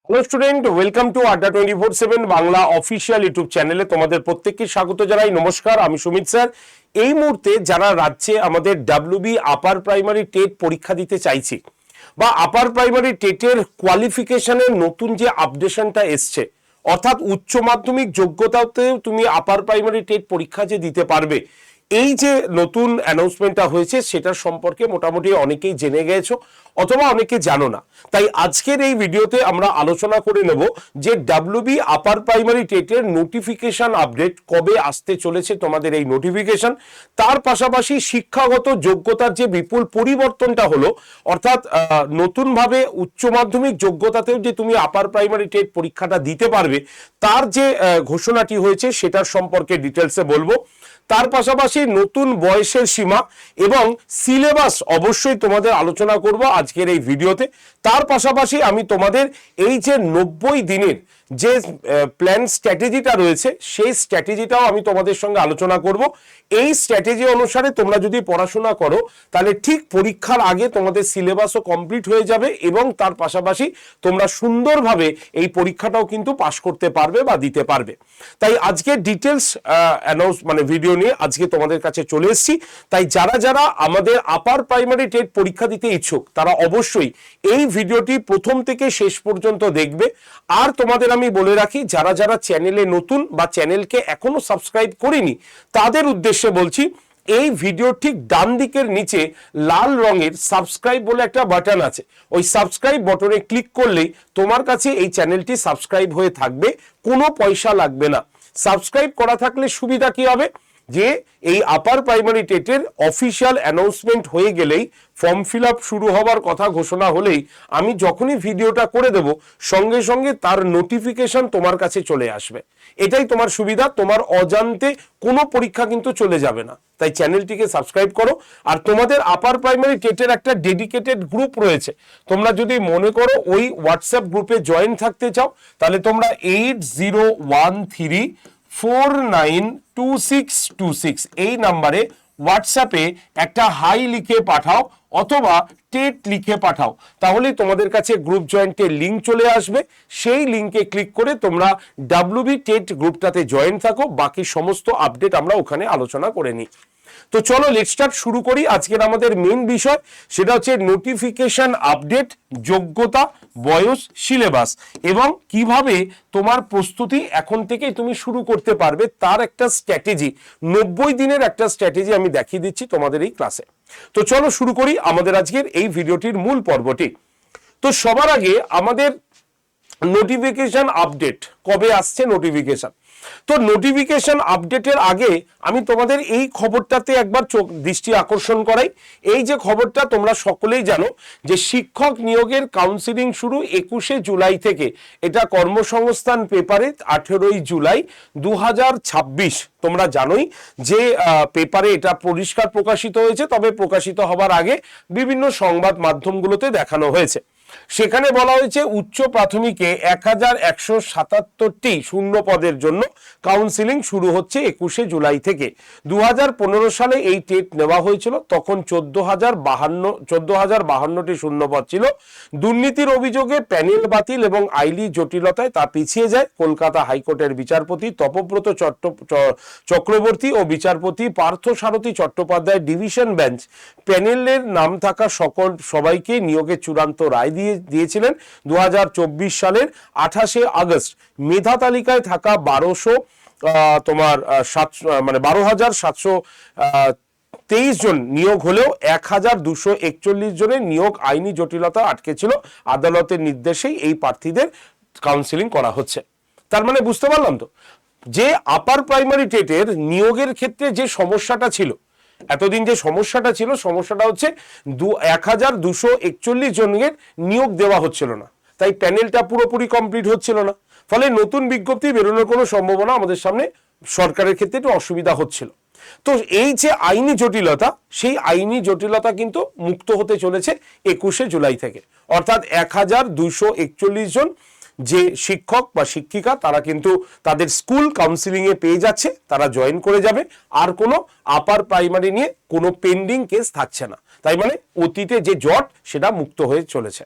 Hello student, welcome to আড্ডা 24/7 Bangla official YouTube চ্যানেলে তোমাদের প্রত্যেককে স্বাগত জানাই। নমস্কার, আমি সুমিত স্যার। এই মুহূর্তে যারা রাজ্যে আমাদের ডাব্লিউবি আপার প্রাইমারি টেট পরীক্ষা দিতে চাইছি বা আপার প্রাইমারি টেটের কোয়ালিফিকেশনের নতুন যে আপডেশনটা এসছে, অর্থাৎ উচ্চ মাধ্যমিক যোগ্যতাতেও তুমি আপার প্রাইমারি টেট পরীক্ষা যে দিতে পারবে, এই যে নতুন অ্যানাউন্সমেন্টটা হয়েছে সেটার সম্পর্কে মোটামুটি অনেকেই জেনে গেছো অথবা অনেকে জানো না। তাই আজকের এই ভিডিওতে আমরা আলোচনা করে নেব যে ডাব্লিউবি আপার প্রাইমারি টেটের নোটিফিকেশন আপডেট কবে আসতে চলেছে, তোমাদের এই নোটিফিকেশন। তার পাশাপাশি শিক্ষাগত যোগ্যতার যে বিপুল পরিবর্তনটা হলো, অর্থাৎ নতুনভাবে উচ্চ মাধ্যমিক যোগ্যতাতেও যে তুমি আপার প্রাইমারি টেট পরীক্ষাটা দিতে পারবে, তার যে ঘোষণাটি হয়েছে সেটার সম্পর্কে ডিটেলসে বলবো। তার পাশাপাশি নতুন বয়সের সীমা এবং সিলেবাস অবশ্যই তোমাদের আলোচনা করব আজকের এই ভিডিওতে। তার পাশাপাশি আমি তোমাদের এই যে 90 দিনের যে প্ল্যান স্ট্র্যাটেজিটা রয়েছে সেই স্ট্র্যাটেজিটাও আমি তোমাদের সঙ্গে আলোচনা করব। এই স্ট্র্যাটেজি অনুসারে তোমরা যদি পড়াশোনা করো তাহলে ঠিক পরীক্ষার আগে তোমাদের সিলেবাসও কমপ্লিট হয়ে যাবে এবং তার পাশাপাশি তোমরা সুন্দরভাবে এই পরীক্ষাটাও কিন্তু পাশ করতে পারবে বা দিতে পারবে। তাই আজকে ডিটেলস ভিডিও নিয়ে আজকে তোমাদের কাছে চলে এসেছি। তাই যারা যারা আমাদের আপার প্রাইমারি টেট পরীক্ষা দিতে ইচ্ছুক তারা অবশ্যই এই ভিডিওটি প্রথম থেকে শেষ পর্যন্ত দেখবে। আর তোমাদের আমি বলে রাখি, যারা যারা চ্যানেলে নতুন বা চ্যানেলকে এখনো সাবস্ক্রাইব করেনি তাদের উদ্দেশ্যে বলছি, এই ভিডিও ঠিক ডান দিকের নিচে লাল রঙের সাবস্ক্রাইব বলে একটা বাটন আছে, ওই সাবস্ক্রাইব বাটনে ক্লিক করলেই তোমার কাছে এই চ্যানেলটি সাবস্ক্রাইব হয়ে থাকবে, কোনো পয়সা লাগবে না। সাবস্ক্রাইব করা থাকলে সুবিধা কি হবে, যে এই আপার প্রাইমারি টেটের অফিসিয়াল অ্যানাউন্সমেন্ট হয়ে গেলেই, ফর্ম ফিল আপ শুরু হবার কথা ঘোষণা হলেই আমি যখনই ভিডিওটা করে দেব সঙ্গে সঙ্গে তার নোটিফিকেশন তোমার কাছে চলে আসবে। এটাই তোমার সুবিধা, তোমার অজান্তে কোনো পরীক্ষা কিন্তু চলে যাবে না। তাই চ্যানেলটিকে সাবস্ক্রাইব করো। আর তোমাদের আপার প্রাইমারি টেটের একটা ডেডিকেটেড গ্রুপ রয়েছে, তোমরা যদি মনে করো ওই হোয়াটসঅ্যাপ গ্রুপে জয়েন থাকতে চাও তাহলে তোমরা 8013492626 এই নাম্বারে হোয়াটসঅ্যাপে একটা হাই লিখে পাঠাও অথবা টেট লিখে পাঠাও, তাহলে তোমাদের কাছে গ্রুপ জয়েন্টের লিঙ্ক চলে আসবে। সেই লিঙ্কে ক্লিক করে তোমরা ডাব্লিউবি টেট গ্রুপটাতে জয়েন থাকো, বাকি সমস্ত আপডেট আমরা ওখানে আলোচনা করে নিই। তো চলো লেটস স্টার্ট, শুরু করি। আজকের আমাদের মেইন বিষয় সেটা হচ্ছে নোটিফিকেশন আপডেট, যোগ্যতা, বয়স, সিলেবাস এবং কিভাবে তোমার প্রস্তুতি এখন থেকেই তুমি শুরু করতে পারবে তার একটা স্ট্র্যাটেজি, 90 দিনের একটা স্ট্র্যাটেজি আমি দেখিয়ে দিচ্ছি তোমাদের এই ক্লাসে। তো চলো শুরু করি আমাদের আজকের এই ভিডিওটির মূল পর্বটি। তো সবার আগে আমাদের নোটিফিকেশন আপডেট কবে আসছে, নোটিফিকেশন। তো নোটিফিকেশন আপডেটের আগে আমি তোমাদের এই খবরটাতে একবার দৃষ্টি আকর্ষণ করাই। এই যে খবরটা তোমরা সকলেই জানো যে শিক্ষক নিয়োগের কাউন্সিলিং শুরু 21শে জুলাই থেকে। এটা কর্মসংস্থান পেপারে 18ই জুলাই 2026। তোমরা জানোই যে পেপারে এটা পরিষ্কার প্রকাশিত হয়েছে, তবে প্রকাশিত হবার আগে বিভিন্ন সংবাদ মাধ্যমগুলোতে দেখানো হয়েছে। সেখানে বলা হয়েছে উচ্চ প্রাথমিকে 1177টি শূন্য পদের জন্য কাউন্সিলিং শুরু হচ্ছে 21শে জুলাই থেকে। 2015 সালে এই টেট নেওয়া হয়েছিল, তখন 14,052টি শূন্য পদ ছিল। দুর্নীতির অভিযোগে প্যানেল বাতিল এবং আইনি জটিলতায় তা পিছিয়ে যায়। কলকাতা হাইকোর্টের বিচারপতি তপব্রত চক্রবর্তী ও বিচারপতি পার্থসারথী চট্টোপাধ্যায় ডিভিশন বেঞ্চ প্যানেলের নাম থাকা সবাইকে নিয়োগের চূড়ান্ত রায় দিয়েছিলেন 2024 সালের 28শে আগস্ট। মেধা তালিকায় থাকা 12,723 জন নিয়োগ হলেও 1,241 জনের নিয়োগ আইনি জটিলতা আটকে ছিল। আদালতের নির্দেশেই এই প্রার্থীদের কাউন্সিলিং করা হচ্ছে। তার মানে বুঝতে পারলাম তো যে আপার প্রাইমারি টেটের নিয়োগের ক্ষেত্রে যে সমস্যাটা ছিল, এতদিন যে সমস্যাটা ছিল, সমস্যাটা হচ্ছে 1,241 জনের নিয়োগ দেওয়া হচ্ছিল না, তাই প্যানেলটা পুরোপুরি কমপ্লিট হচ্ছিল না। ফলে নতুন বিজ্ঞপ্তি বেরোনোর কোনো সম্ভাবনা আমাদের সামনে সরকারের ক্ষেত্রে একটু অসুবিধা হচ্ছিল। তো এই যে আইনি জটিলতা, সেই আইনি জটিলতা কিন্তু মুক্ত হতে চলেছে 21শে জুলাই থেকে। অর্থাৎ 1,241 জন যে শিক্ষক বা শিক্ষিকা তারা কিন্তু তাদের স্কুল কাউন্সিলিংয়ে পেয়ে যাচ্ছে, তারা জয়েন করে যাবে। আর কোনো আপার প্রাইমারি নিয়ে কোনো পেন্ডিং কেস থাকছে না। তাই মানে অতীতে যে জট সেটা মুক্ত হয়ে চলেছে।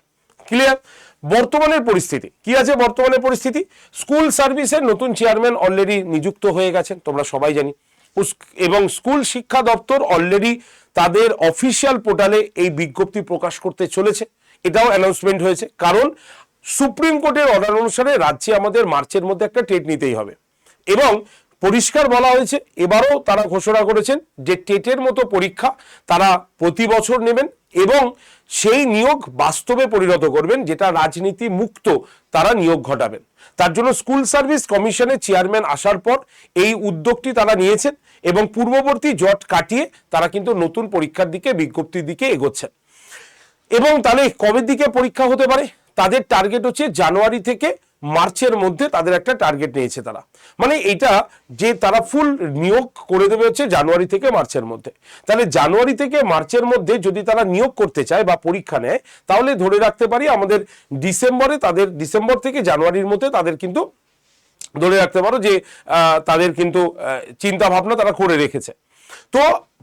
ক্লিয়ার? বর্তমানের পরিস্থিতি কি আছে? বর্তমানের পরিস্থিতি, স্কুল সার্ভিসের নতুন চেয়ারম্যান অলরেডি নিযুক্ত হয়ে গেছেন, তোমরা সবাই জানি। এবং স্কুল শিক্ষা দপ্তর অলরেডি তাদের অফিসিয়াল পোর্টালে এই বিজ্ঞপ্তি প্রকাশ করতে চলেছে, এটাও অ্যানাউন্সমেন্ট হয়েছে। কারণ সুপ্রিম কোর্টের অর্ডার অনুসারে রাজ্যে আমাদের মার্চের মধ্যে একটা টেট নিতেই হবে, এবং পরিষ্কার বলা হয়েছে, এবারও তারা ঘোষণা করেছেন যে টেটের মতো পরীক্ষা তারা প্রতি বছর নেবেন এবং সেই নিয়োগ বাস্তবে পরিণত করবেন, যেটা রাজনীতি মুক্ত তারা নিয়োগ ঘটাবেন। তার জন্য স্কুল সার্ভিস কমিশনের চেয়ারম্যান আসার পর এই উদ্যোগটি তারা নিয়েছেন এবং পূর্ববর্তী জট কাটিয়ে তারা কিন্তু নতুন পরীক্ষার দিকে, বিজ্ঞপ্তির দিকে এগোচ্ছেন। এবং তাহলে কবের দিকে পরীক্ষা হতে পারে? তাদের টার্গেট হচ্ছে জানুয়ারি থেকে মার্চের মধ্যে, তাদের একটা টার্গেট নিয়েছে তারা। মানে এটা যে তারা ফুল নিয়োগ করে দেবে হচ্ছে জানুয়ারি থেকে মার্চের মধ্যে। তাহলে জানুয়ারি থেকে মার্চের মধ্যে যদি তারা নিয়োগ করতে চায় বা পরীক্ষা নেয়, তাহলে ধরে রাখতে পারি আমাদের ডিসেম্বরে, তাদের ডিসেম্বর থেকে জানুয়ারির মধ্যে তাদের কিন্তু ধরে রাখতে পারো যে তাদের কিন্তু চিন্তা ভাবনা তারা করে রেখেছে। তো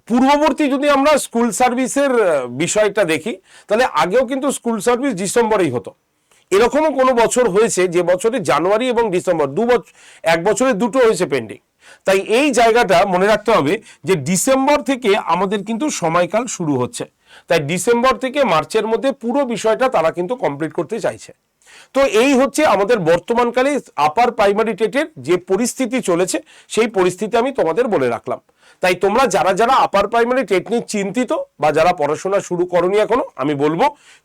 পূর্ববর্তী যদি আমরা স্কুল সার্ভিসের বিষয়টা দেখি, তাহলে আগেও কিন্তু স্কুল সার্ভিস ডিসেম্বরেই হতো। এরকমও কোনো বছর হয়েছে যে বছরে জানুয়ারি এবং ডিসেম্বর এক বছরে দুটো হয়েছে পেন্ডিং। তাই এই জায়গাটা মনে রাখতে হবে যে ডিসেম্বর থেকে আমাদের কিন্তু সময়কাল শুরু হচ্ছে, তাই ডিসেম্বর থেকে মার্চের মধ্যে পুরো বিষয়টা তারা কিন্তু কমপ্লিট করতে চাইছে। তো এই হচ্ছে আমাদের বর্তমানকালে আপার প্রাইমারি টেটের যে পরিস্থিতি চলেছে, সেই পরিস্থিতি আমি তোমাদের বলে রাখলাম। তাই তোমরা যারা যারা আপার প্রাইমারি টেট নিয়ে চিন্তিত বা যারা পড়াশোনা শুরু করোনি এখনো, আমি বলবো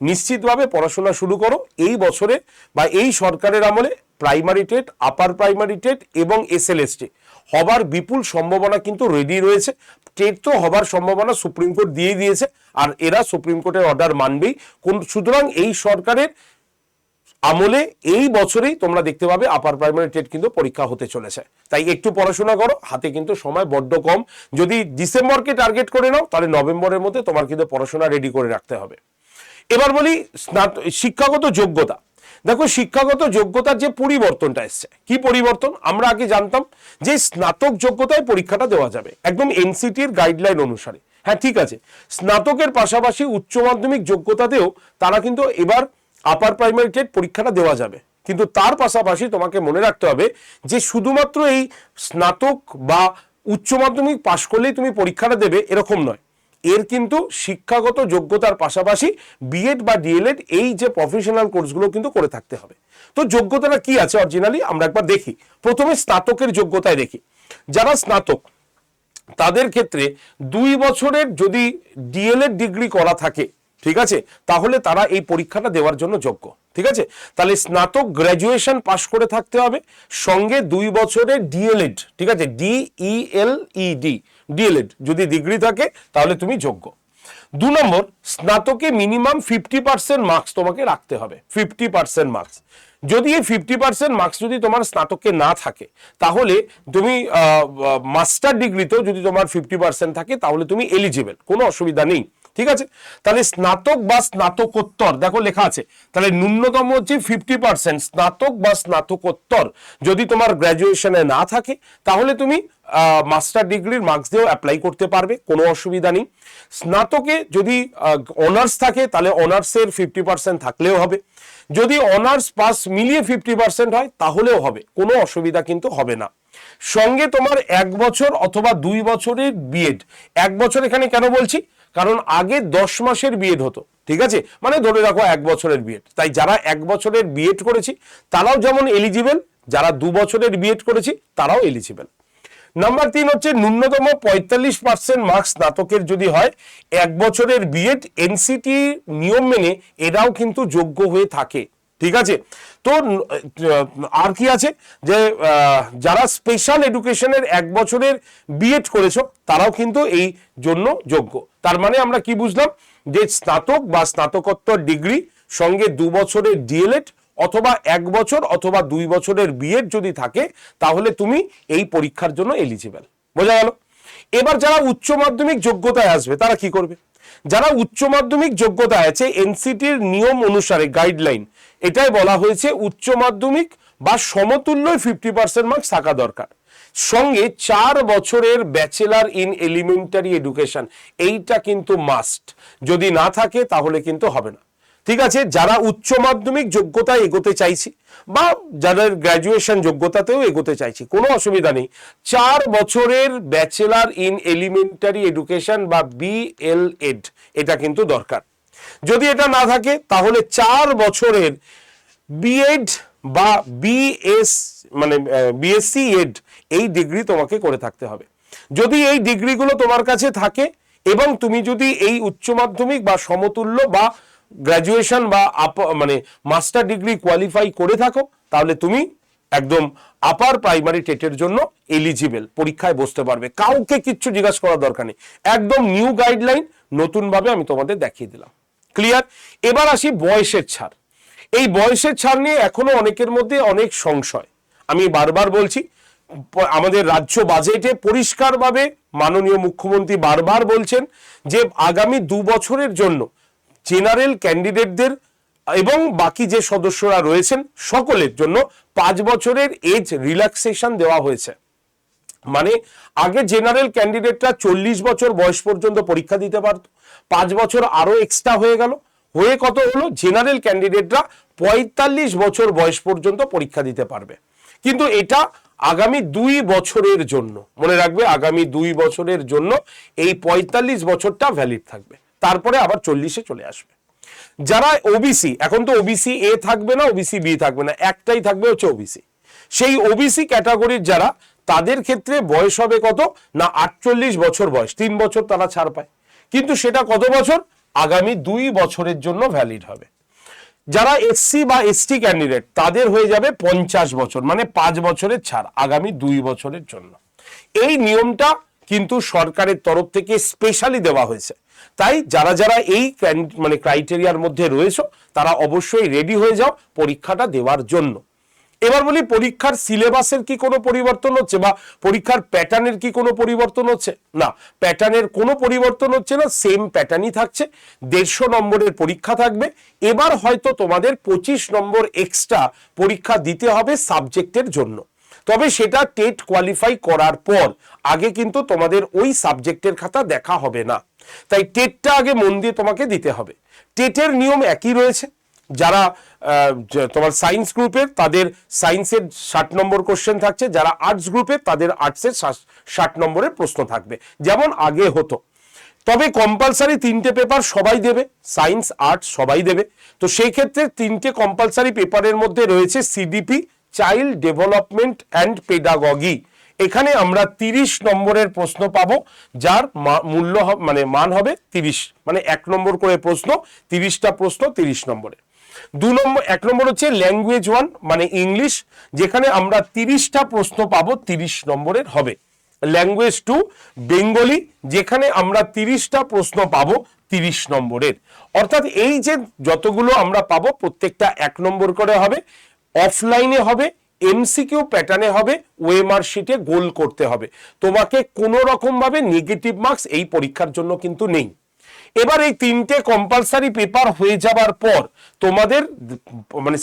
নিশ্চিতভাবে পড়াশোনা শুরু করো। এই বছরে বা এই সরকারের আমলে primary TET, upper primary TET এবং এসএলএসটি হবার বিপুল সম্ভাবনা কিন্তু রেডি রয়েছে। টেট তো হবার সম্ভাবনা সুপ্রিম কোর্ট দিয়ে দিয়েছে, আর এরা সুপ্রিম কোর্টের অর্ডার মানবেই। সুতরাং এই সরকারের আমলে এই বছরেই তোমরা দেখতে পাবে আপার প্রাইমারি টেট কিন্তু পরীক্ষা হতে চলেছে। তাই একটু পড়াশোনা করো, হাতে কিন্তু সময় বড্ড কম। যদি ডিসেম্বরকে টার্গেট করে নাও, তাহলে নভেম্বরের মধ্যে তোমার কিন্তু পড়াশোনা রেডি করে রাখতে হবে। এবার বলি শিক্ষাগত যোগ্যতা। দেখো, শিক্ষাগত যোগ্যতার যে পরিবর্তনটা এসছে, কি পরিবর্তন? আমরা আগে জানতাম যে স্নাতক যোগ্যতায় পরীক্ষাটা দেওয়া যাবে একদম এনসিটির গাইডলাইন অনুসারে। হ্যাঁ, ঠিক আছে, স্নাতকের পাশাপাশি উচ্চ মাধ্যমিক যোগ্যতাতেও তারা কিন্তু এবার আপার প্রাইমারি টেট পরীক্ষাটা দেওয়া যাবে। কিন্তু তার পাশাপাশি তোমাকে মনে রাখতে হবে যে শুধুমাত্র এই স্নাতক বা উচ্চ মাধ্যমিক পাশ করলেই তুমি পরীক্ষাটা দেবে এরকম নয়। এর কিন্তু শিক্ষাগত যোগ্যতার পাশাপাশি বিএড বা ডিএলএড, এই যে প্রফেশনাল কোর্সগুলো কিন্তু করে থাকতে হবে। তো যোগ্যতাটা কি আছে অরিজিনালি আমরা একবার দেখি। প্রথমে স্নাতকের যোগ্যতায় দেখি। যারা স্নাতক তাদের ক্ষেত্রে 2 বছরের যদি ডিএলএড ডিগ্রি করা থাকে, ঠিক আছে, তাহলে তারা এই পরীক্ষাটা দেওয়ার জন্য যোগ্য। ঠিক আছে, তাহলে স্নাতক গ্র্যাজুয়েশন পাশ করে থাকতে হবে, সঙ্গে 2 বছরের ডিএলএড, ঠিক আছে, ডিইএলইডি, ডিএলএড যদি ডিগ্রি থাকে তাহলে তুমি যোগ্য। 2 নম্বর, স্নাতকে মিনিমাম 50% মার্কস তোমাকে রাখতে হবে, 50% মার্কস। যদি এই 50% মার্কস যদি তোমার স্নাতকে না থাকে, তাহলে তুমি মাস্টার ডিগ্রিতেও যদি তোমার 50% থাকে তাহলে তুমি এলিজিবল, কোনো অসুবিধা নেই। ঠিক আছে, তাহলে স্নাতক বা স্নাতকোত্তর, দেখো লেখা আছে, তাহলে ন্যূনতম হচ্ছে 50% স্নাতক বা স্নাতকোত্তর যদি তোমার গ্র্যাজুয়েশনে না থাকে, তাহলে তুমি মাস্টার ডিগ্রির মার্কস দিয়েও অ্যাপ্লাই করতে পারবে, কোনো অসুবিধা নেই। স্নাতকে যদি অনার্স থাকে, তাহলে অনার্সের 50% থাকলেও হবে। যদি অনার্স পাস মিলিয়ে 50% হয় তাহলেও হবে, কোনো অসুবিধা কিন্তু হবে না। সঙ্গে তোমার 1 বছর অথবা 2 বছরের বিএড। 1 বছর এখানে কেন বলছি? কারণ আগে 10 মাসের বিএড হতো, ঠিক আছে, মানে ধরে রাখো 1 বছরের বিএড। তাই যারা 1 বছরের বিএড করেছি তারাও যেমন এলিজিবল, যারা 2 বছরের বিএড করেছি তারাও এলিজিবল। নাম্বার 3 হচ্ছে ন্যূনতম 45% মার্কস স্নাতকের যদি হয়, 1 বছরের বিএড এনসিটি নিয়ম মেনে এরাও কিন্তু যোগ্য হয়ে থাকে। ঠিক আছে, তো আর কি আছে যে যারা স্পেশাল এডুকেশনের 1 বছরের বিএড করেছো তারাও কিন্তু এই জন্য যোগ্য। তার মানে আমরা কি বুঝলাম, যে স্নাতক বা স্নাতকোত্তর ডিগ্রি সঙ্গে 2 বছরের ডিএলএড অথবা 1 বছর অথবা 2 বছরের বিএড যদি থাকে, তাহলে তুমি এই পরীক্ষার জন্য এলিজিবল। বোঝা গেল? এবার যারা উচ্চ মাধ্যমিক যোগ্যতায় আসবে তারা কি করবে? যারা উচ্চ মাধ্যমিক যোগ্যতায় আছে, এনসিটির নিয়ম অনুসারে গাইডলাইন এটাই বলা হয়েছে উচ্চ মাধ্যমিক বা সমতুল্য 50% মার্কস থাকা দরকার, সঙ্গে 4 বছরের ব্যাচেলার ইন এলিমেন্টারি এডুকেশন, এইটা কিন্তু মাস্ট। যদি না থাকে তাহলে কিন্তু হবে না। ঠিক আছে, যারা উচ্চ মাধ্যমিক যোগ্যতায় এগোতে চাইছি বা যাদের গ্র্যাজুয়েশন যোগ্যতাতেও এগোতে চাইছি, কোনো অসুবিধা নেই। 4 বছরের ব্যাচেলার ইন এলিমেন্টারি এডুকেশন বা BLEd এটা কিন্তু দরকার। যদি এটা না থাকে তাহলে 4 বছরের বিএড বা BSc এড এই ডিগ্রি তোমাকে করে থাকতে হবে। যদি এই ডিগ্রিগুলো তোমার কাছে থাকে এবং তুমি যদি এই উচ্চ মাধ্যমিক বা সমতুল্য বা গ্র্যাজুয়েশন বা মাস্টার ডিগ্রি কোয়ালিফাই করে থাকো, তাহলে তুমি একদম আপার প্রাইমারি টেটের জন্য এলিজিবল, পরীক্ষায় বসতে পারবে। কাউকে কিচ্ছু জিজ্ঞাসা করার দরকার নেই, একদম নিউ গাইডলাইন নতুনভাবে আমি তোমাদের দেখিয়ে দিলাম। ক্লিয়ার? এবার আসি বয়সের ছাড়। এই বয়সের ছাড় নিয়ে এখনো অনেকের মধ্যে অনেক সংশয়। আমি বারবার বলছি, আমাদের রাজ্য বাজেটে পরিষ্কারভাবে মাননীয় মুখ্যমন্ত্রী বারবার বলছেন যে আগামী 2 বছরের জন্য জেনারেল ক্যান্ডিডেটদের এবং বাকি যে সদস্যরা রয়েছেন সকলের জন্য 5 বছরের এজ রিল্যাক্সেশন দেওয়া হয়েছে। মানে আগে জেনারেল ক্যান্ডিডেটরা 40 বছর বয়স পর্যন্ত পরীক্ষা দিতে পারত, 5 বছর আরো এক্সট্রা হয়ে গেল, হয়ে কত হলো, জেনারেল ক্যান্ডিডেটরা 45 বছর বয়স পর্যন্ত পরীক্ষা দিতে পারবে। কিন্তু এটা আগামী 2 বছরের জন্য, মনে রাখবে, আগামী 2 বছরের জন্য এই 45 বছরটা ভ্যালিড থাকবে, তারপরে আবার 40-এ চলে আসবে। যারা ওবিসি, এখন তো ওবিসি এ থাকবে না, ওবিসি বি থাকবে না, একটাই থাকবে, হচ্ছে ওবিসি। সেই ওবিসি ক্যাটাগরির যারা, তাদের ক্ষেত্রে বয়স হবে কত না 48 বছর বয়স, 3 বছর তারা ছাড় পায়। কিন্তু সেটা কত বছর? আগামী 2 বছরের জন্য ভ্যালিড হবে। যারা এসসি বা এসটি ক্যান্ডিডেট, তাদের হয়ে যাবে 50 বছর, মানে 5 বছরের ছাড় আগামী 2 বছরের জন্য। এই নিয়মটা কিন্তু সরকারের তরফ থেকে স্পেশালি দেওয়া হয়েছে। তাই যারা যারা এই ক্রাইটেরিয়ার মধ্যে রয়েছে, তারা অবশ্যই রেডি হয়ে যাও পরীক্ষাটা দেওয়ার জন্য। এবার বলি, পরীক্ষার সিলেবাসের কি কোনো পরিবর্তন হচ্ছে বা পরীক্ষার প্যাটার্নের কি কোনো পরিবর্তন হচ্ছে? না, প্যাটার্নের কোনো পরিবর্তন হচ্ছে না, সেম প্যাটার্নই থাকছে। 150 নম্বরের পরীক্ষা থাকবে। এবার হয়তো তোমাদের 25 নম্বর এক্সট্রা পরীক্ষা দিতে হবে সাবজেক্টের জন্য, তবে সেটা টেট কোয়ালিফাই করার পর। আগে কিন্তু তোমাদের ওই সাবজেক্টের খাতা দেখা হবে না, তাই টেটটা আগে মন দিয়ে তোমাকে দিতে হবে। টেটের নিয়ম একই রয়েছে। যারা তোমার সায়েন্স গ্রুপের, তাদের সায়েন্সের 60 নম্বর কোশ্চেন থাকছে, যারা আর্টস গ্রুপের তাদের আর্টসের 60 নম্বরের প্রশ্ন থাকবে, যেমন আগে হতো। তবে কম্পালসারি 3টে পেপার সবাই দেবে, সায়েন্স আর্টস সবাই দেবে। তো সেই ক্ষেত্রে 3টে কম্পালসারি পেপারের মধ্যে রয়েছে CDP, child development and pedagogy. এখানে আমরা 30 নম্বরের প্রশ্ন পাবো, যার মূল্য মান হবে 30, মানে 1 নম্বর করে প্রশ্ন, 30টা প্রশ্ন 30 নম্বরে। 1 নম্বর হচ্ছে ল্যাঙ্গুয়েজ 1 মানে ইংলিশ, যেখানে আমরা 30টা প্রশ্ন পাবো, 30 নম্বরের হবে। ল্যাঙ্গুয়েজ 2 বেঙ্গলি, যেখানে আমরা 30টা প্রশ্ন পাবো 30 নম্বরের। অর্থাৎ এই যে যতগুলো আমরা পাবো প্রত্যেকটা 1 নম্বর করে হবে, অফলাইনে হবে, এমসিকিউ প্যাটার্নে হবে, ওএমআর শিটে গোল করতে হবে। তোমাকে কোনো রকম ভাবে নেগেটিভ মার্কস এই পরীক্ষার জন্য কিন্তু নেই। এবার এই 3টে কম্পালসারি পেপার হয়ে যাবার পর তোমাদের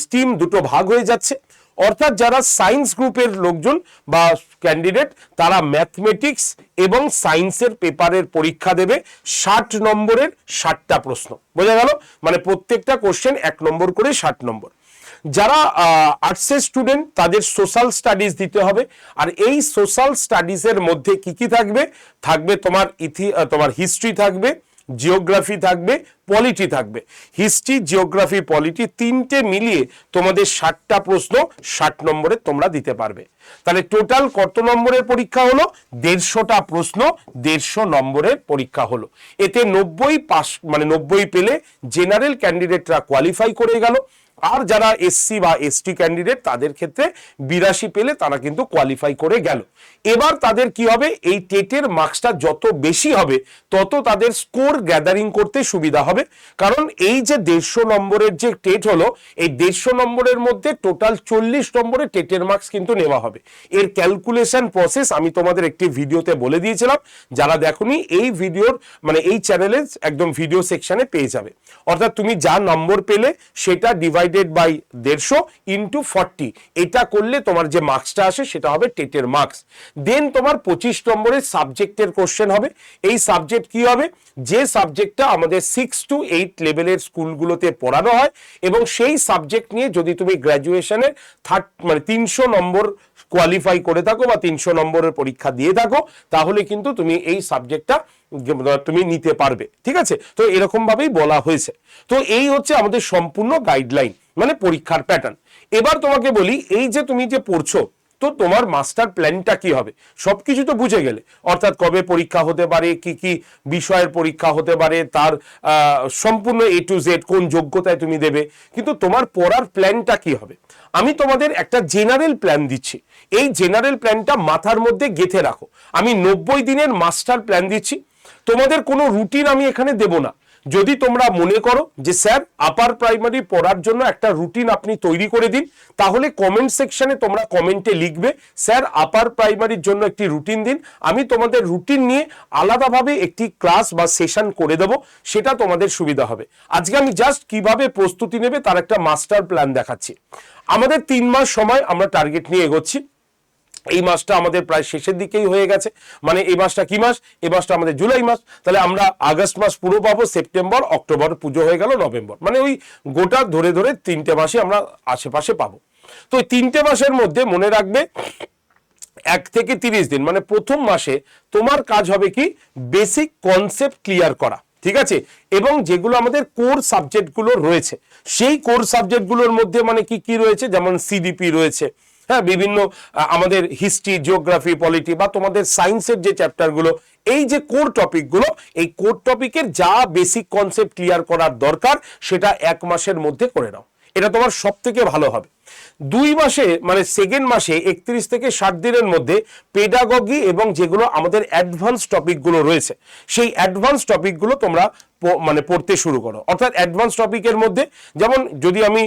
স্ট্রিম দুটো ভাগ হয়ে যাচ্ছে। অর্থাৎ যারা সায়েন্স গ্রুপের লোকজন বা ক্যান্ডিডেট, তারা ম্যাথমেটিক্স এবং সায়েন্সের পেপারের পরীক্ষা দেবে। 60 নম্বরের 60টা প্রশ্ন, বোঝা গেল? মানে প্রত্যেকটা কোশ্চেন 1 নম্বর করে 60 নম্বর। যারা আর্টসের স্টুডেন্ট, তাদের সোশ্যাল স্টাডিজ দিতে হবে। আর এই সোশ্যাল স্টাডিজের মধ্যে কি কি থাকবে? থাকবে তোমার হিস্ট্রি থাকবে, জিওগ্রাফি থাকবে, পলিটি থাকবে। হিস্ট্রি, জিওগ্রাফি, পলিটি 3টে মিলিয়ে তোমাদের 60টা প্রশ্ন 60 নম্বরে তোমরা দিতে পারবে। তাহলে টোটাল কত নম্বরের পরীক্ষা হলো? 150টা প্রশ্ন, 150 নম্বরের পরীক্ষা হলো। এতে 90 পাস, 90 পেলে জেনারেল ক্যান্ডিডেটরা কোয়ালিফাই করে গেল। আর যারা এসসি বা এসটি ক্যান্ডিডেট, তাদের ক্ষেত্রে 82 পেলে তারা কিন্তু কোয়ালিফাই করে গেল। এবার তাদের কি হবে? এই টেটের মার্কসটা যত বেশি হবে, তত তাদের স্কোর গ্যাদারিং করতে সুবিধা হবে। কারণ এই যে 150 নম্বরের যে টেট হলো, এই 150 নম্বরের মধ্যে টোটাল 40 নম্বরের টেটের মার্কস কিন্তু নেওয়া হবে। এর ক্যালকুলেশন প্রসেস আমি তোমাদের একটি ভিডিওতে বলে দিয়েছিলাম। যারা দেখোনি, এই ভিডিওর এই চ্যানেলে একদম ভিডিও সেকশনে পেয়ে যাবে। অর্থাৎ তুমি যা নম্বর পেলে সেটা ডিভাইডেড বাই 150 ইন্টু 40, এটা করলে তোমার যে মার্কসটা আসে সেটা হবে টেটের মার্কস। দেন তোমার 25 নম্বরের সাবজেক্টের কোশ্চেন হবে। এই সাবজেক্ট কি হবে? যে সাবজেক্টটা আমাদের 6 টু 8 লেভেলের স্কুলগুলোতে পড়ানো হয় এবং সেই সাবজেক্ট নিয়ে যদি তুমি গ্র্যাজুয়েশনের 300 নম্বর কোয়ালিফাই করে থাকো বা 300 নম্বরের পরীক্ষা দিয়ে থাকো, তাহলে কিন্তু তুমি এই সাবজেক্টটা তুমি নিতে পারবে। ঠিক আছে, তো এরকম ভাবেই বলা হয়েছে। তো এই হচ্ছে আমাদের সম্পূর্ণ গাইডলাইন, মানে পরীক্ষার প্যাটার্ন। এবার তোমাকে বলি, এই যে তুমি যে পড়ছো, তো তোমার মাস্টার প্ল্যানটা কি হবে সবকিছু তো বুঝে গেলে, অর্থাৎ কবে পরীক্ষা হতে পারে, কি কি বিষয়ের পরীক্ষা হতে পারে, তার সম্পূর্ণ A to Z কোন যোগ্যতায় তুমি দেবে, কিন্তু তোমার পড়ার প্ল্যানটা কি হবে। আমি তোমাদের একটা জেনারেল প্ল্যান দিচ্ছি, এই জেনারেল প্ল্যানটা মাথার মধ্যে গেঁথে রাখো। আমি 90 দিনের মাস্টার প্ল্যান দিচ্ছি, তোমাদের কোনো রুটিন আমি এখানে দেব না। যদি তোমরা মনে করো যে স্যার আপার প্রাইমারি পড়ার জন্য একটা রুটিন আপনি তৈরি করে দিন, তাহলে কমেন্ট সেকশনে তোমরা কমেন্টে লিখবে স্যার আপার প্রাইমারির জন্য একটি রুটিন দিন, আমি তোমাদের রুটিন নিয়ে আলাদাভাবে একটি ক্লাস বা সেশন করে দেব, সেটা তোমাদের সুবিধা হবে। আজকে আমি জাস্ট কিভাবে প্রস্তুতি নেবে তার একটা মাস্টার প্ল্যান দেখাচ্ছি। আমাদের 3 মাস সময় আমরা টার্গেট নিয়ে এগোচ্ছি। এই মাসটা আমাদের প্রায় শেষের দিকেই হয়ে গেছে, মানে এই মাসটা কি মাস, এই মাসটা আমাদের জুলাই মাস, তাহলে আমরা আগস্ট মাস পুরো পাবো, সেপ্টেম্বর, অক্টোবর পুজো হয়ে গেল, নভেম্বর, মানে ওই গোটা ধরে ধরে 3টে মাসে আমরা আশেপাশে পাবো। তো এই 3টে মাসের মধ্যে মনে রাখবে 1 থেকে 30 দিন, মানে প্রথম মাসে তোমার কাজ হবে কি বেসিক কনসেপ্ট ক্লিয়ার করা। ঠিক আছে, এবং যেগুলো আমাদের কোর সাবজেক্টগুলো রয়েছে, সেই কোর সাবজেক্টগুলোর মধ্যে মানে কি কি রয়েছে, যেমন সিডিপি রয়েছে, হ্যাঁ, বিভিন্ন আমাদের হিস্ট্রি, জিওগ্রাফি, পলিটি বা তোমাদের সায়েন্সের যে চ্যাপ্টারগুলো, এই যে কোর টপিকগুলো, এই কোর টপিকের যা বেসিক কনসেপ্ট ক্লিয়ার করার দরকার সেটা 1 মাসের মধ্যে করে নাও, এটা তোমার সব থেকে ভালো হবে। 2 মাসে মানে সেকেন্ড মাসে 31 থেকে 60 দিনের মধ্যে পেডাগগি এবং যেগুলো আমাদের অ্যাডভান্স টপিকগুলো রয়েছে, সেই অ্যাডভান্স টপিকগুলো তোমরা মানে পড়তে শুরু করো। অর্থাৎ অ্যাডভান্স টপিকের মধ্যে যেমন যদি আমি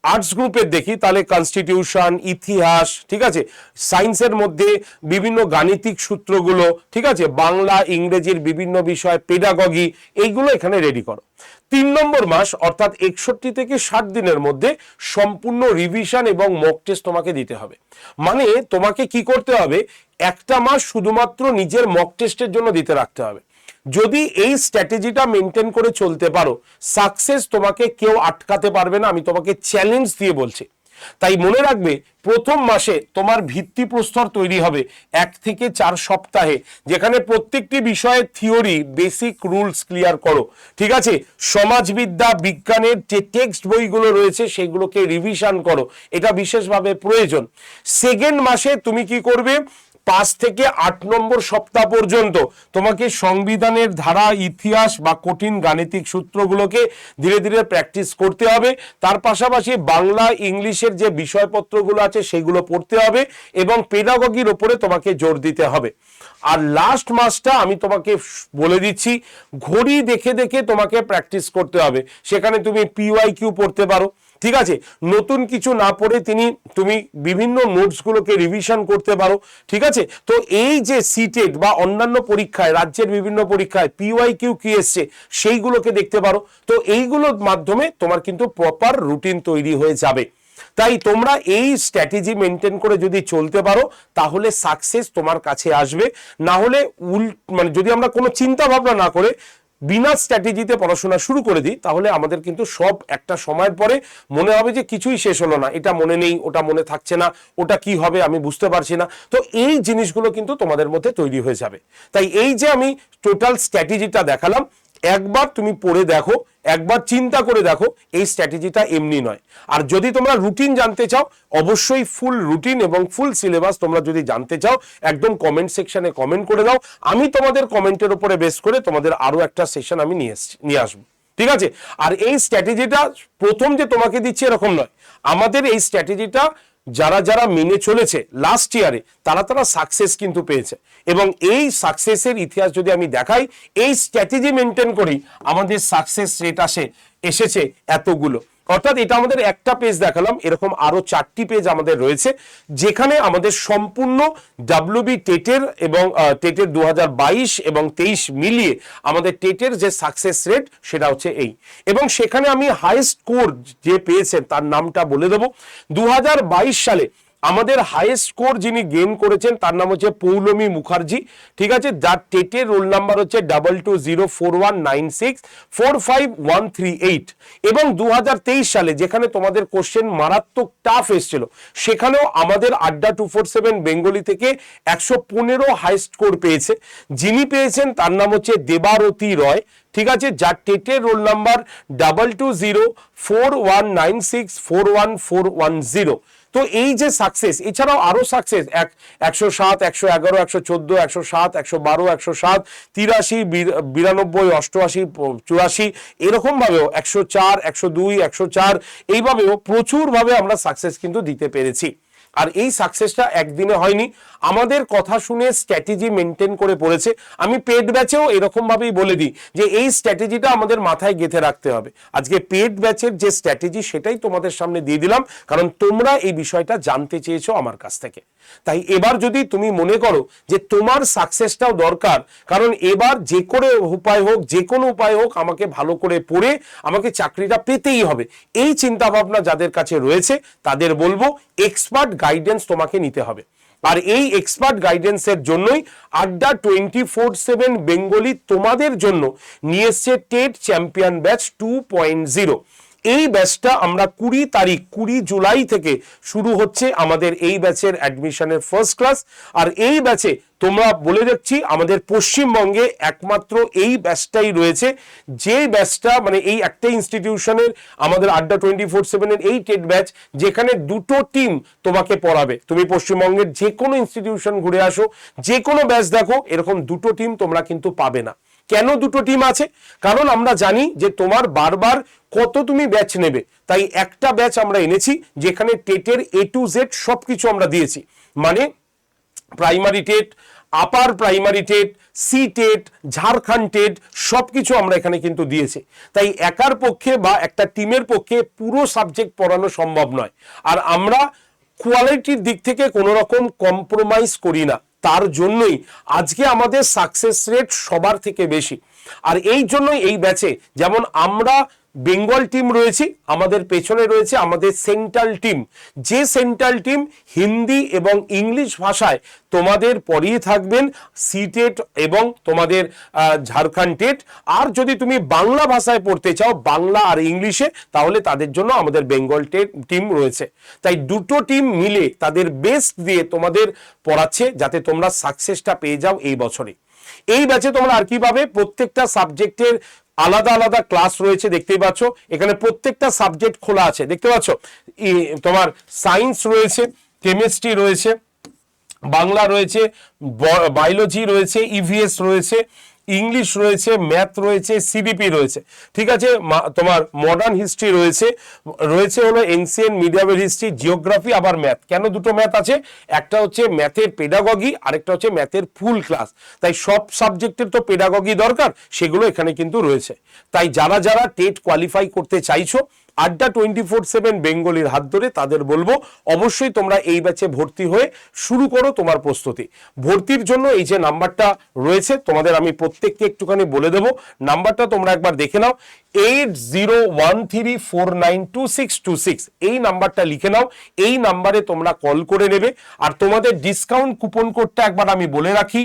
আর্টস গ্রুপের দেখি তাহলে কনস্টিটিউশন, ইতিহাস, ঠিক আছে, সায়েন্সের মধ্যে বিভিন্ন গাণিতিক সূত্রগুলো, ঠিক আছে, বাংলা ইংরেজির বিভিন্ন বিষয়, পেডাগগি, এইগুলো এখানে রেডি করো। 3 নম্বর মাস অর্থাৎ 61 থেকে 60 দিনের মধ্যে সম্পূর্ণ রিভিশন এবং মক টেস্ট তোমাকে দিতে হবে। মানে তোমাকে কি করতে হবে, একটা মাস শুধুমাত্র নিজের মক টেস্টের জন্য দিতে রাখতে হবে। যদি এই স্ট্র্যাটেজিটা মেনটেন করে চলতে পারো, সাকসেস তোমাকে কেউ আটকাতে পারবে না, আমি তোমাকে চ্যালেঞ্জ দিয়ে বলছি। তাই মনে রাখবে প্রথম মাসে তোমার ভিত্তিপ্রস্তর তৈরি হবে 1 থেকে 4 সপ্তাহে, যেখানে প্রত্যেকটি বিষয়ের থিওরি, বেসিক রুলস ক্লিয়ার করো। ঠিক আছে, সমাজবিদ্যা, বিজ্ঞানের যে টেক্সট বইগুলো রয়েছে সেগুলোকে রিভিশন করো, এটা বিশেষভাবে প্রয়োজন। সেকেন্ড মাসে তুমি কি করবে, 5 থেকে 8 নম্বর সপ্তাহ পর্যন্ত তোমাকে সংবিধানের ধারা, ইতিহাস বা কঠিন গাণিতিক সূত্রগুলোকে ধীরে ধীরে প্র্যাকটিস করতে হবে। তার পাশাপাশি বাংলা, ইংলিশের যে বিষয়পত্রগুলো আছে সেগুলো পড়তে হবে এবং পেডাগগির উপরে তোমাকে জোর দিতে হবে। আর লাস্ট মাসটা আমি তোমাকে বলে দিচ্ছি, ঘড়ি দেখে দেখে তোমাকে প্র্যাকটিস করতে হবে। সেখানে তুমি PYQ পড়তে পারো, ঠিক আছে, নতুন কিছু না পড়ে তুমি বিভিন্ন নোটসগুলোকে রিভিশন করতে পারো। ঠিক আছে, তো এই যে সিটেট বা অন্যান্য পরীক্ষায়, রাজ্যের বিভিন্ন পরীক্ষায় PYQ কি এসছে সেইগুলোকে দেখতে পারো। তো এইগুলোর মাধ্যমে তোমার কিন্তু প্রপার রুটিন তৈরি হয়ে যাবে। তাই তোমরা এই স্ট্র্যাটেজি মেনটেন করে যদি চলতে পারো তাহলে সাকসেস তোমার কাছে আসবে। না হলে মানে যদি আমরা কোনো চিন্তা ভাবনা না করে বিনা স্ট্র্যাটেজিতে পড়াশোনা শুরু করে দিই, তাহলে আমাদের কিন্তু সব একটা সময়ের পরে মনে হবে যে কিছুই শেষ হলো না, এটা মনে নেই, ওটা মনে থাকছে না, ওটা কি হবে আমি বুঝতে পারছি না। তো এই জিনিসগুলো কিন্তু তোমাদের মধ্যে তৈরি হয়ে যাবে। তাই এই যে আমি টোটাল স্ট্র্যাটেজিটা দেখালাম, একবার তুমি পড়ে দেখো, একবার চিন্তা করে দেখো, এই স্ট্র্যাটেজিটা এমনি নয়। আর যদি তোমরা রুটিন জানতে চাও, অবশ্যই ফুল রুটিন এবং ফুল সিলেবাস তোমরা যদি জানতে চাও, একদম কমেন্ট সেকশনে কমেন্ট করে দাও, আমি তোমাদের কমেন্টের উপরে বেস করে তোমাদের আরো একটা সেশন আমি নিয়ে আসবো। ঠিক আছে, আর এই স্ট্র্যাটেজিটা প্রথম যে তোমাকে দিচ্ছি এরকম নয়, আমাদের এই স্ট্র্যাটেজিটা যারা যারা মেনে চলেছে লাস্ট ইয়ারে তারা সাকসেস কিন্তু পেয়েছে। এবং এই সাকসেসের ইতিহাস যদি আমি দেখাই, এই স্ট্র্যাটেজি মেনটেন করি আমাদের সাকসেস রেট এসেছে এতগুলো। অর্থাৎ এটা আমাদের একটা পেজ দেখালাম, এরকম আরো 4টি পেজ আমাদের রয়েছে যেখানে আমাদের সম্পূর্ণ WB টেটের এবং টেটের 2022 এবং 23 মিলিয়ে আমাদের টেটের যে সাকসেস রেট সেটা হচ্ছে এই। এবং সেখানে আমি হাইয়েস্ট স্কোর যে পেয়েছেন তার নামটা বলে দেবো। 2022 সালে আমাদের হাইয়েস্ট স্কোর যিনি গেইন করেছেন তার নাম হচ্ছে পৌলমী মুখার্জি, ঠিক আছে, যার টেটের রোল নাম্বার হচ্ছে 220419645138। এবং 2023 সালে যেখানে তোমাদের কোশ্চেন মারাত্মক টাফ এসেছিল, সেখানেও আমাদের আড্ডা 247 বেঙ্গলি থেকে 115 হাইয়েস্ট স্কোর পেয়েছে। যিনি পেয়েছেন তার নাম হচ্ছে দেবারতী রয়, ঠিক আছে, যার টেটের রোল নাম্বার 220419641410। তো এই যে সাকসেস, এছাড়াও আরো সাকসেস 107, 111, 114, 107, 112, 107, 83, 92, 88, 84, এরকম ভাবেও 104, 102, 104, এইভাবেও প্রচুর ভাবে আমরা সাকসেস কিন্তু দিতে পেরেছি। আর এই সাকসেসটা একদিনে হয়নি, আমাদের কথা শুনে স্ট্র্যাটেজি মেনটেন করে পড়েছে। আমি পেড ব্যাচেও এরকম ভাবেই বলে দিই যে এই স্ট্র্যাটেজিটা আমাদের মাথায় গেঁথে রাখতে হবে। আজকে পেড ব্যাচের যে স্ট্র্যাটেজি সেটাই তোমাদের সামনে দিয়ে দিলাম, কারণ তোমরা এই বিষয়টা জানতে চেয়েছো আমার কাছ থেকে। তাই এবার যদি তুমি মনে করো যে তোমার সাকসেসটাও দরকার, কারণ এবার যে করে উপায় হোক, যে কোনো উপায় হোক, আমাকে ভালো করে পড়ে আমাকে চাকরিটা পেতেই হবে, এই চিন্তা ভাবনা যাদের কাছে রয়েছে তাদের বলবো এক্সপার্ট গাইডেন্স তোমাকে নিতে হবে। আর এই এক্সপার্ট গাইডেন্সের জন্যই আড্ডা 24/7 বেঙ্গলি তোমাদের জন্য নিয়ে এসছে টেট চ্যাম্পিয়ন ব্যাচ 2.0। এই ব্যাচটা আমরা 20 জুলাই থেকে শুরু হচ্ছে আমাদের এই ব্যাচের অ্যাডমিশনের ফার্স্ট ক্লাস। আর এই ব্যাচে তোমরা বলে দেখছি আমাদের পশ্চিমবঙ্গে একমাত্র এই ব্যাচটাই রয়েছে, যে ব্যাচটা মানে এই একটা ইনস্টিটিউশনের আমাদের আড্ডা 24/7 এই টেট ব্যাচ, যেখানে দুটো টিম তোমাকে পড়াবে। তুমি পশ্চিমবঙ্গের যে কোনো ইনস্টিটিউশন ঘুরে আসো, যে কোনো ব্যাচ দেখো, এরকম দুটো টিম তোমরা কিন্তু পাবে না। কেন দুটো টিম আছে? কারণ আমরা জানি যে তোমার বারবার কত তুমি ব্যাচ নেবে, তাই একটা ব্যাচ আমরা এনেছি যেখানে টেটের A to Z সবকিছু আমরা দিয়েছি। মানে primary TET, upper primary TET, C TET, Jharkhand TET, সবকিছু আমরা এখানে কিন্তু দিয়েছি। তাই একার পক্ষে বা একটা টিমের পক্ষে পুরো সাবজেক্ট পড়ানো সম্ভব নয়। আর আমরা কোয়ালিটির দিক থেকে কোনো রকম কম্প্রোমাইজ করি না, তার জন্যই আজকে আমাদের সাকসেস রেট সবার থেকে বেশি। আর এই জন্যই এই ব্যাচে যেমন আমরা বেঙ্গল টিম রয়েছি, আমাদের পেছনে রয়েছে আমাদের সেন্ট্রাল টিম, যে সেন্ট্রাল টিম হিন্দি এবং ইংলিশ ভাষায় তোমাদের পড়িয়ে থাকবেন সি টেট এবং তোমাদের ঝাড়খণ্ড টেট। আর যদি তুমি বাংলা ভাষায় পড়তে চাও, বাংলা আর ইংলিশে, তাহলে তাদের জন্য আমাদের বেঙ্গল টিম রয়েছে। তাই দুটো টিম মিলে তাদের বেস্ট দিয়ে তোমাদের পড়াচ্ছে যাতে তোমরা সাকসেসটা পেয়ে যাও এই বছরে। এই ব্যাচে তোমরা আর কি পাবে, প্রত্যেকটা সাবজেক্টের আলাদা আলাদা ক্লাস রয়েছে, দেখতেই পাচ্ছ এখানে প্রত্যেকটা সাবজেক্ট খোলা আছে, দেখতে পাচ্ছ। তোমার সায়েন্স রয়েছে, কেমিস্ট্রি রয়েছে, বাংলা রয়েছে, বায়োলজি রয়েছে, ইভিএস রয়েছে, ইংলিশ রয়েছে, ম্যাথ রয়েছে, সিডিপি রয়েছে, ঠিক আছে, তোমার মডার্ন হিস্ট্রি রয়েছে, হলো এনসিয়েন্ট মিডিয়ামের হিস্ট্রি, জিওগ্রাফি, আবার ম্যাথ। কেন দুটো ম্যাথ আছে? একটা হচ্ছে ম্যাথের পেডাগগি, আরেকটা হচ্ছে ম্যাথের ফুল ক্লাস। তাই সব সাবজেক্টের তো পেডাগগি দরকার, সেগুলো এখানে কিন্তু রয়েছে। তাই যারা যারা টেট কোয়ালিফাই করতে চাইছো আড্ডা 24/7 বেঙ্গলির হাত ধরে, তাদের বলবো অবশ্যই তোমরা এই ব্যাচে ভর্তি হয়ে শুরু করো তোমার প্রস্তুতি। ভর্তির জন্য এই যে নাম্বারটা রয়েছে তোমাদের আমি প্রত্যেককে একটুখানি বলে দেবো, নাম্বারটা তোমরা একবার দেখে নাও, 8013492626, এই নাম্বারটা লিখে নাও। এই নাম্বারে তোমরা কল করে নেবে। আর তোমাদের ডিসকাউন্ট কুপন কোডটা একবার আমি বলে রাখি,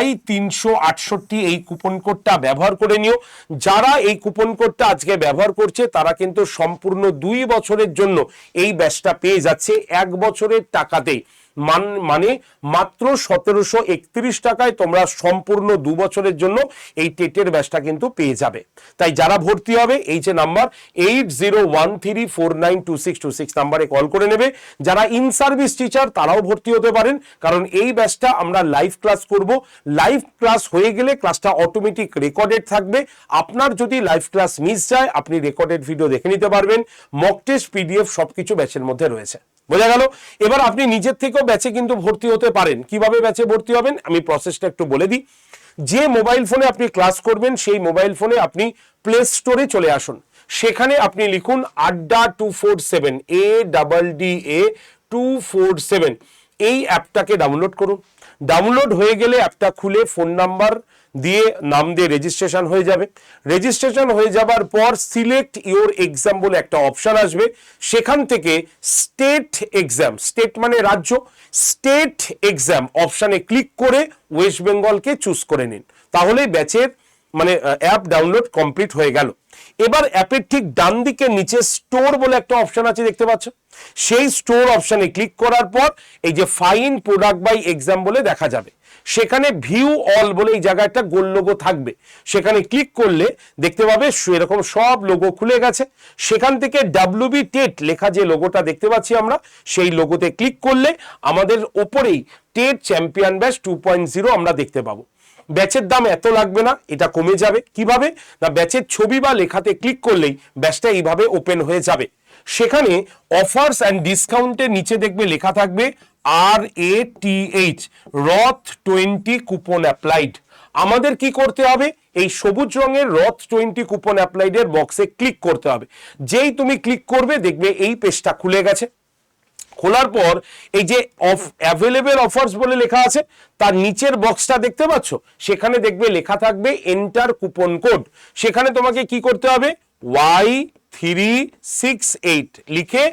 Y368, এই কুপন কোডটা ব্যবহার করে নিও। যারা এই কুপন কোডটা আজকে ব্যবহার করছে তারা কিন্তু সম্পূর্ণ 2 বছরের জন্য এই ব্যাচটা পেয়ে যাচ্ছে 1 বছরের টাকাতেই। মানে মাত্র 1731 টাকায় তোমরা সম্পূর্ণ 2 বছরের জন্য এই টেটের ব্যাচটা কিন্তু পেয়ে যাবে। তাই যারা ভর্তি হবে এই যে নাম্বার 8013492626 নাম্বারে কল করে নেবে। যারা ইন সার্ভিস টিচার তারাও ভর্তি হতে পারেন, কারণ এই ব্যাচটা আমরা লাইভ ক্লাস করব। লাইভ ক্লাস হয়ে গেলে ক্লাসটা অটোমেটিক রেকর্ডেড থাকবে। আপনার যদি লাইভ ক্লাস মিস যায় আপনি রেকর্ডেড ভিডিও দেখে নিতে পারবেন। মক টেস্ট, পিডিএফ সবকিছু ব্যাচের মধ্যে রয়েছে। বোঝা গেল? এবার আপনি নিজের থেকেও ব্যাচে কিন্তু ভর্তি হতে পারেন। কিভাবে ব্যাচে ভর্তি হবেন আমি প্রসেসটা একটু বলে দিই। যে মোবাইল ফোনে আপনি ক্লাস করবেন সেই মোবাইল ফোনে আপনি প্লে স্টোরে চলে আসুন, সেখানে আপনি লিখুন আড্ডা 247, ADDA 247, এই অ্যাপটাকে ডাউনলোড করুন। ডাউনলোড হয়ে গেলে অ্যাপটা খুলে ফোন নাম্বার দিয়ে নাম দিয়ে রেজিস্ট্রেশন হয়ে যাবে। রেজিস্ট্রেশন হয়ে যাবার পর সিলেক্ট ইওর এক্সাম বলে একটা অপশন আসবে, সেখান থেকে স্টেট এক্সাম, স্টেট মানে রাজ্য, স্টেট এক্সাম অপশানে ক্লিক করে ওয়েস্ট বেঙ্গলকে চুজ করে নিন, তাহলেই ব্যাচের মানে অ্যাপ ডাউনলোড কমপ্লিট হয়ে গেল। এবার অ্যাপের ঠিক ডান দিকে নিচে স্টোর বলে একটা অপশন আছে দেখতে পাচ্ছ, সেই স্টোর অপশনে ক্লিক করার পর এই যে ফাইন প্রোডাক্ট বাই এক্সাম বলে দেখা যাবে, সেখানে ভিউ অল বলে এই জায়গায় একটা গোল লোগো থাকবে, সেখানে ক্লিক করলে দেখতে পাবে এরকম সব লোগো খুলে গেছে। সেখান থেকে WB টেট লেখা যে লোগোটা দেখতে পাচ্ছি আমরা, সেই লোগোতে ক্লিক করলে আমাদের ওপরেই টেট চ্যাম্পিয়ন ব্যাচ 2.0 আমরা দেখতে পাবো। ব্যাচের দাম এত লাগবে না, এটা কমে যাবে। কিভাবে না, ব্যাচের ছবি বা লেখাতে ক্লিক করলেই ব্যাচটা এইভাবে ওপেন হয়ে যাবে। সেখানে অফার্স অ্যান্ড ডিসকাউন্টের নিচে দেখবে লেখা থাকবে RATH রথ 20 কুপন অ্যাপ্লাইড। আমাদের কি করতে হবে, এই সবুজ রঙের রথ 20 কুপন অ্যাপ্লাইডের বক্সে ক্লিক করতে হবে। যেই তুমি ক্লিক করবে দেখবে এই পেজটা খুলে গেছে। খোলার পর এই যে অ্যাভেলেবেল অফার্স বলে লেখা আছে, তার নিচের বক্সটা দেখতে পাচ্ছ, সেখানে দেখবে লেখা থাকবে এন্টার কুপন কোড। সেখানে তোমাকে কি করতে হবে, Y368 লিখে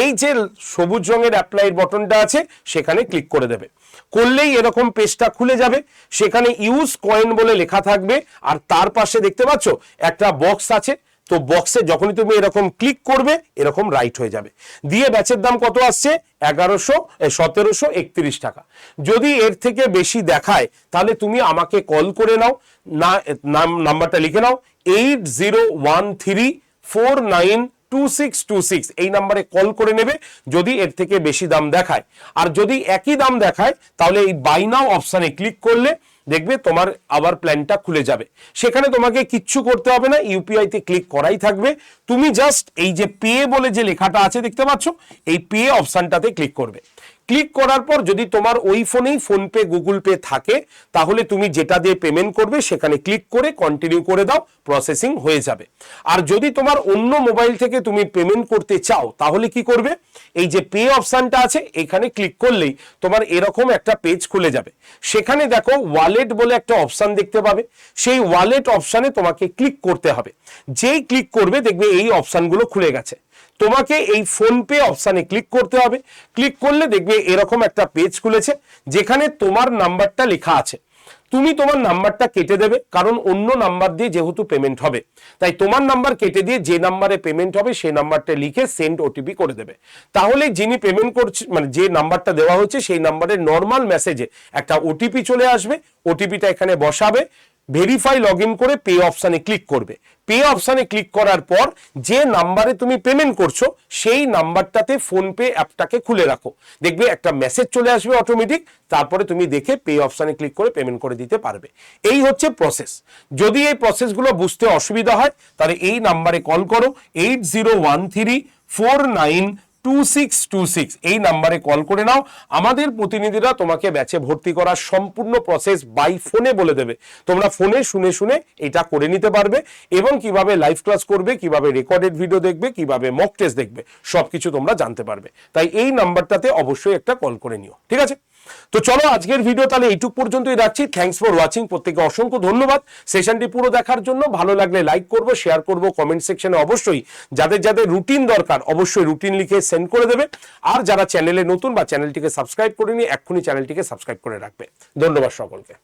এই যে সবুজ রঙের অ্যাপ্লাই বটনটা আছে সেখানে ক্লিক করে দেবে। করলেই এরকম পেজটা খুলে যাবে। সেখানে ইউজ কয়েন বলে লেখা থাকবে, আর তার পাশে দেখতে পাচ্ছ একটা বক্স আছে, তো বক্সে যখনই তুমি এরকম ক্লিক করবে এরকম রাইট হয়ে যাবে। দিয়ে ব্যাচের দাম কত আসছে, 1731 টাকা। যদি এর থেকে বেশি দেখায় তাহলে তুমি আমাকে কল করে নাও, না নাম্বারটা লিখে নাও 8013492626, এই নাম্বারে কল করে নেবে যদি এর থেকে বেশি দাম দেখায়। আর যদি একই দাম দেখায় তাহলে এই বাই নাও অপশানে ক্লিক করলে দেখবে তোমার আবার প্ল্যানটা খুলে যাবে। সেখানে তোমাকে কিচ্ছু করতে হবে না, ইউপিআই তে ক্লিক করাই থাকবে। তুমি জাস্ট এই যে পে বলে যে লেখাটা আছে দেখতে পাচ্ছ, এই পে অপশনটাতে ক্লিক করবে। ক্লিক করার পর যদি তোমার ওই ফোনেই ফোনপে গুগল পে থাকে তাহলে তুমি যেটা দিয়ে পেমেন্ট করবে সেখানে ক্লিক করে কন্টিনিউ করে দাও, প্রসেসিং হয়ে যাবে। আর যদি তোমার অন্য মোবাইল থেকে তুমি পেমেন্ট করতে চাও তাহলে কি করবে, এই যে পে অপশনটা আছে এখানে ক্লিক করলেই তোমার এরকম একটা পেজ খুলে যাবে। সেখানে দেখো ওয়ালেট বলে একটা অপশন দেখতে পাবে, সেই ওয়ালেট অপশনে তোমাকে ক্লিক করতে হবে। যেই ক্লিক করবে দেখবে এই অপশনগুলো খুলে গেছে। তোমাকে এই ফোনপে অপশানে ক্লিক করতে হবে। ক্লিক করলে দেখবে এরকম একটা পেজ খুলেছে যেখানে তোমার নাম্বারটা লেখা আছে। তুমি তোমার নাম্বারটা কেটে দেবে, কারণ অন্য নাম্বার দিয়ে যেহেতু পেমেন্ট হবে, তাই তোমার নাম্বার কেটে দিয়ে যে নাম্বারে পেমেন্ট হবে সেই নাম্বারটা লিখে সেন্ড ওটিপি করে দেবে। তাহলে যিনি পেমেন্ট করছে মানে যে নাম্বারটা দেওয়া হচ্ছে সেই নাম্বারের নর্মাল মেসেজে একটা ওটিপি চলে আসবে। ওটিপিটা এখানে বসাবে, ভেরিফাই লগ ইন করে পে অপশানে ক্লিক করবে। পে অপশানে ক্লিক করার পর যে নাম্বারে তুমি পেমেন্ট করছো সেই নাম্বারটাতে ফোনপে অ্যাপটাকে খুলে রাখো, দেখবে একটা মেসেজ চলে আসবে অটোমেটিক, তারপরে তুমি দেখে পে অপশানে ক্লিক করে পেমেন্ট করে দিতে পারবে। এই হচ্ছে প্রসেস। যদি এই প্রসেসগুলো বুঝতে অসুবিধা হয় তাহলে এই নাম্বারে কল করো 8013492626, এই নাম্বারে কল করে নাও। আমাদের প্রতিনিধিরা তোমাকে ব্যাচে ভর্তি করার সম্পূর্ণ প্রসেস বাই ফোনে বলে দেবে। তোমরা ফোনে শুনে শুনে এটা করে নিতে পারবে, এবং কিভাবে লাইভ ক্লাস করবে, কিভাবে রেকর্ডেড ভিডিও দেখবে, কিভাবে মক টেস্ট দেখবে, সবকিছু তোমরা জানতে পারবে। তাই এই নাম্বারটাতে অবশ্যই একটা কল করে নিও, ঠিক আছে? তো চলো আজকের ভিডিও তাহলে এইটুক পর্যন্তই রাখছি। Thanks for watching. প্রত্যেকে অসংখ্য ধন্যবাদ সেশনটি পুরো দেখার জন্য। ভালো লাগলে লাইক করব, শেয়ার করব, কমেন্ট সেকশনে অবশ্যই যাদের যাদের রুটিন দরকার অবশ্যই রুটিন লিখে সেন্ড করে দেবে। আর যারা চ্যানেলে নতুন বা চ্যানেলটিকে সাবস্ক্রাইব করেনি এক্ষুনি চ্যানেলটিকে সাবস্ক্রাইব করে রাখবে। ধন্যবাদ সকলকে।